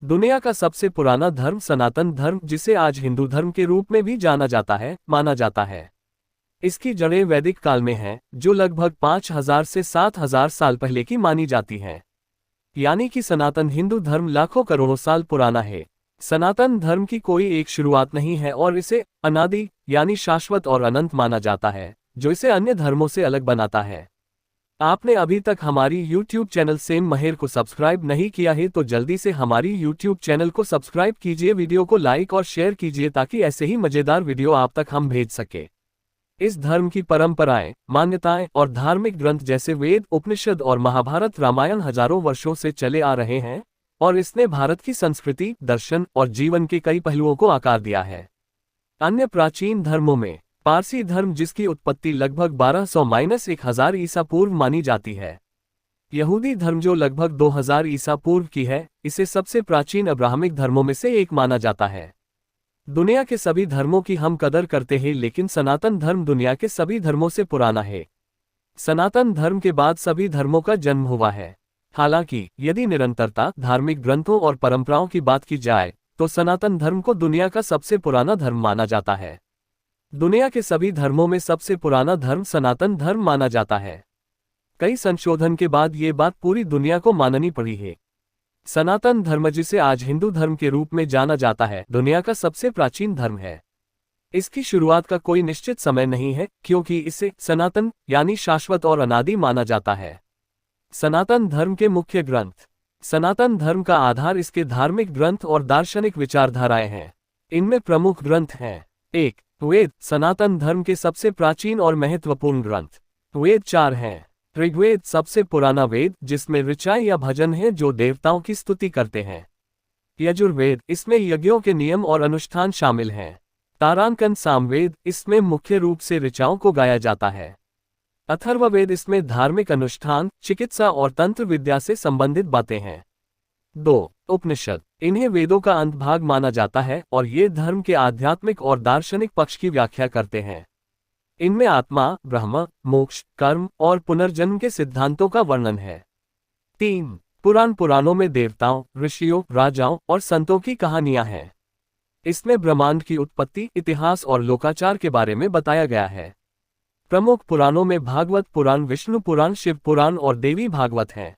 दुनिया का सबसे पुराना धर्म सनातन धर्म, जिसे आज हिंदू धर्म के रूप में भी जाना जाता है, माना जाता है। इसकी जड़ें वैदिक काल में हैं, जो लगभग 5000 से 7000 साल पहले की मानी जाती हैं। यानी कि सनातन हिंदू धर्म लाखों करोड़ों साल पुराना है। सनातन धर्म की कोई एक शुरुआत नहीं है और इसे अनादि यानी शाश्वत और अनंत माना जाता है, जो इसे अन्य धर्मों से अलग बनाता है। आपने अभी तक हमारी YouTube चैनल सेम महेर को सब्सक्राइब नहीं किया है तो जल्दी से हमारी YouTube चैनल को सब्सक्राइब कीजिए, वीडियो को लाइक और शेयर कीजिए ताकि ऐसे ही मजेदार वीडियो आप तक हम भेज सके। इस धर्म की परंपराएं, मान्यताएं और धार्मिक ग्रंथ जैसे वेद, उपनिषद और महाभारत, रामायण हजारों वर्षों से चले आ रहे हैं और इसने भारत की संस्कृति, दर्शन और जीवन के कई पहलुओं को आकार दिया है। अन्य प्राचीन धर्मों में पारसी धर्म, जिसकी उत्पत्ति लगभग 1200-1000 ईसा पूर्व मानी जाती है। यहूदी धर्म, जो लगभग 2000 ईसा पूर्व की है, इसे सबसे प्राचीन अब्राहमिक धर्मों में से एक माना जाता है। दुनिया के सभी धर्मों की हम कदर करते हैं, लेकिन सनातन धर्म दुनिया के सभी धर्मों से पुराना है। सनातन धर्म के बाद सभी धर्मों का जन्म हुआ है। हालांकि यदि निरंतरता, धार्मिक ग्रंथों और परंपराओं की बात की जाए तो सनातन धर्म को दुनिया का सबसे पुराना धर्म माना जाता है। दुनिया के सभी धर्मों में सबसे पुराना धर्म सनातन धर्म माना जाता है। कई संशोधन के बाद ये बात पूरी दुनिया को माननी पड़ी है। सनातन धर्म, जिसे आज हिंदू धर्म के रूप में जाना जाता है, दुनिया का सबसे प्राचीन धर्म है। इसकी शुरुआत का कोई निश्चित समय नहीं है, क्योंकि इसे सनातन यानी शाश्वत और अनादि माना जाता है। सनातन धर्म के मुख्य ग्रंथ। सनातन धर्म का आधार इसके धार्मिक ग्रंथ और दार्शनिक विचारधाराएं हैं। इनमें प्रमुख ग्रंथ हैं। 1. वेद, सनातन धर्म के सबसे प्राचीन और महत्वपूर्ण ग्रंथ। वेद 4 हैं। ऋग्वेद सबसे पुराना वेद, जिसमें ऋचाएं या भजन हैं जो देवताओं की स्तुति करते हैं। यजुर्वेद, इसमें यज्ञों के नियम और अनुष्ठान शामिल हैं। तारांकन सामवेद, इसमें मुख्य रूप से ऋचाओं को गाया जाता है। अथर्ववेद, इसमें धार्मिक अनुष्ठान, चिकित्सा और तंत्र विद्या से संबंधित बातें हैं। 2. उपनिषद, इन्हें वेदों का अंतभाग माना जाता है और ये धर्म के आध्यात्मिक और दार्शनिक पक्ष की व्याख्या करते हैं। इनमें आत्मा, ब्रह्म, मोक्ष, कर्म और पुनर्जन्म के सिद्धांतों का वर्णन है। 3. पुराणों में देवताओं, ऋषियों, राजाओं और संतों की कहानियां हैं। इसमें ब्रह्मांड की उत्पत्ति, इतिहास और लोकाचार के बारे में बताया गया है। प्रमुख पुराणों में भागवत पुराण, विष्णु पुराण, शिव पुराण और देवी भागवत हैं।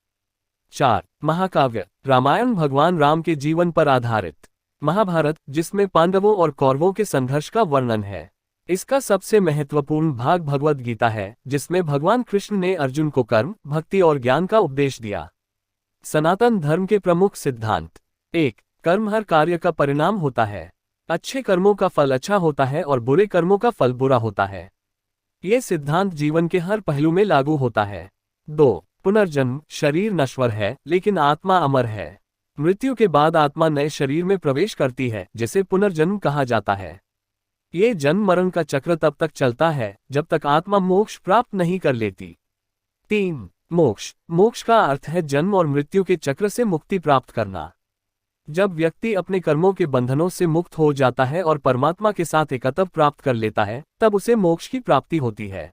4. महाकाव्य, रामायण भगवान राम के जीवन पर आधारित। महाभारत, जिसमें पांडवों और कौरवों के संघर्ष का वर्णन है। इसका सबसे महत्वपूर्ण भाग भगवद गीता है, जिसमें भगवान कृष्ण ने अर्जुन को कर्म, भक्ति और ज्ञान का उपदेश दिया। सनातन धर्म के प्रमुख सिद्धांत। 1. कर्म हर कार्य का परिणाम होता है। अच्छे कर्मों का फल अच्छा होता है और बुरे कर्मों का फल बुरा होता है। ये सिद्धांत जीवन के हर पहलू में लागू होता है। 2. पुनर्जन्म, शरीर नश्वर है लेकिन आत्मा अमर है। मृत्यु के बाद आत्मा नए शरीर में प्रवेश करती है, जिसे पुनर्जन्म कहा जाता है। ये जन्म मरण का चक्र तब तक चलता है जब तक आत्मा मोक्ष प्राप्त नहीं कर लेती। 3. मोक्ष, मोक्ष का अर्थ है जन्म और मृत्यु के चक्र से मुक्ति प्राप्त करना। जब व्यक्ति अपने कर्मों के बंधनों से मुक्त हो जाता है और परमात्मा के साथ एकत्व प्राप्त कर लेता है, तब उसे मोक्ष की प्राप्ति होती है।